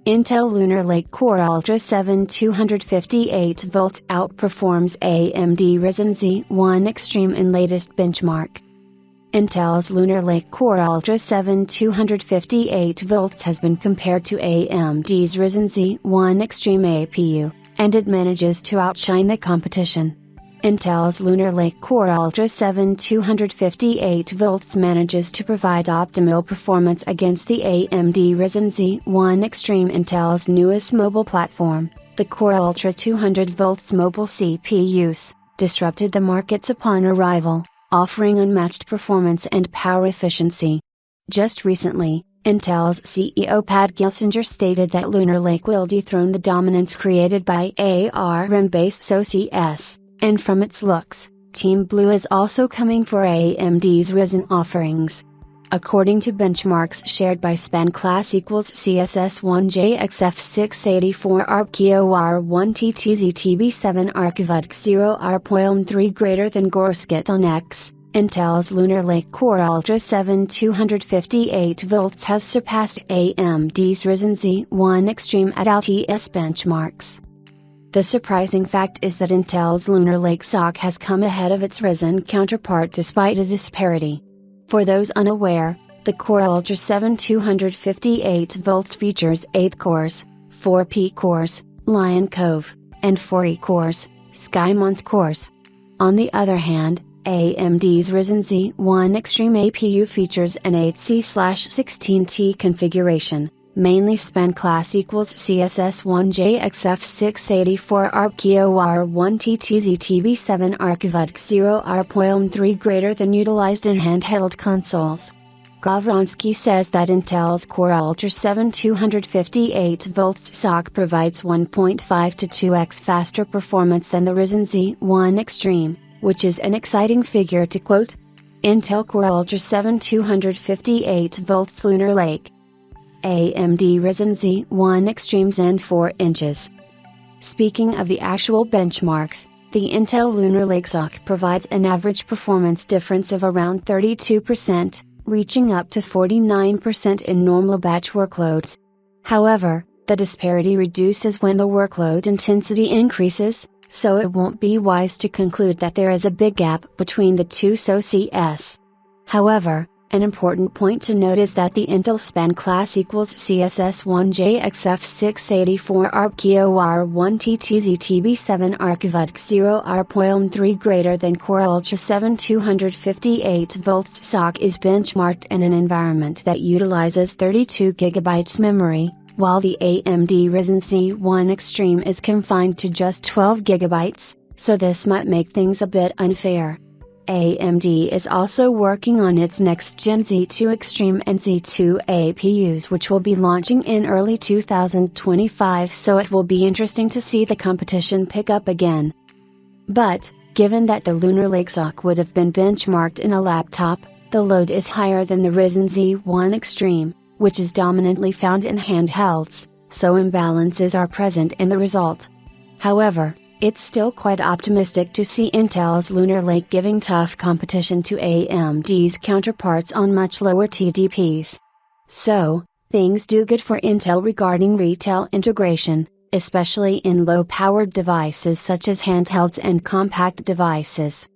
Intel Lunar Lake Core Ultra 7 258V outperforms AMD Ryzen Z1 Extreme in latest benchmark. Intel's Lunar Lake Core Ultra 7 258V has been compared to AMD's Ryzen Z1 Extreme APU, and it manages to outshine the competition. Intel's Lunar Lake Core Ultra 7 258V manages to provide optimal performance against the AMD Ryzen Z1 Extreme. Intel's newest mobile platform, the Core Ultra 200V mobile CPUs, disrupted the markets upon arrival, offering unmatched performance and power efficiency. Just recently, Intel's CEO Pat Gelsinger stated that Lunar Lake will dethrone the dominance created by ARM-based SoCs. And from its looks, Team Blue is also coming for AMD's Ryzen offerings. According to benchmarks shared by Span Class equals CSS1JXF684 ARCOR1TTZTB7 ARCVUDC0 ARPOILM3 greater than Gorskit on X, Intel's Lunar Lake Core Ultra 7 258V has surpassed AMD's Ryzen Z1 Extreme at LTS benchmarks. The surprising fact is that Intel's Lunar Lake SoC has come ahead of its Ryzen counterpart despite a disparity. For those unaware, the Core Ultra 7 258V features 8 cores, 4 P-cores, Lion Cove, and 4 E-cores, Skymont cores. On the other hand, AMD's Ryzen Z1 Extreme APU features an 8C/16T configuration. Mainly Span Class equals CSS1JXF684 ARCOR1TTZTB7 ARCVUDC0 ARPOILM3 greater than utilized in handheld consoles. Gavronsky says that Intel's Core Ultra 7 258V SoC provides 1.5 to 2x faster performance than the Ryzen Z1 Extreme, which is an exciting figure to quote. Intel Core Ultra 7 258V Lunar Lake. AMD Ryzen Z1 Extreme Zen 4 inches. Speaking of the actual benchmarks, the Intel Lunar Lake SoC provides an average performance difference of around 32%, reaching up to 49% in normal batch workloads. However, the disparity reduces when the workload intensity increases, so it won't be wise to conclude that there is a big gap between the two SoCs. However, an important point to note is that the Intel Span Class equals CSS1JXF684 ARCOR1TTZTB7 ARCVUDC0 ARPOILM3 greater than Core Ultra 7 258V SoC is benchmarked in an environment that utilizes 32GB memory, while the AMD Ryzen Z1 Extreme is confined to just 12GB, so this might make things a bit unfair. AMD is also working on its next-gen Z2 Extreme and Z2 APUs, which will be launching in early 2025, so it will be interesting to see the competition pick up again. But, given that the Lunar Lake SoC would have been benchmarked in a laptop, the load is higher than the Ryzen Z1 Extreme, which is dominantly found in handhelds, so imbalances are present in the result. However, it's still quite optimistic to see Intel's Lunar Lake giving tough competition to AMD's counterparts on much lower TDPs. So, things do good for Intel regarding retail integration, especially in low-powered devices such as handhelds and compact devices.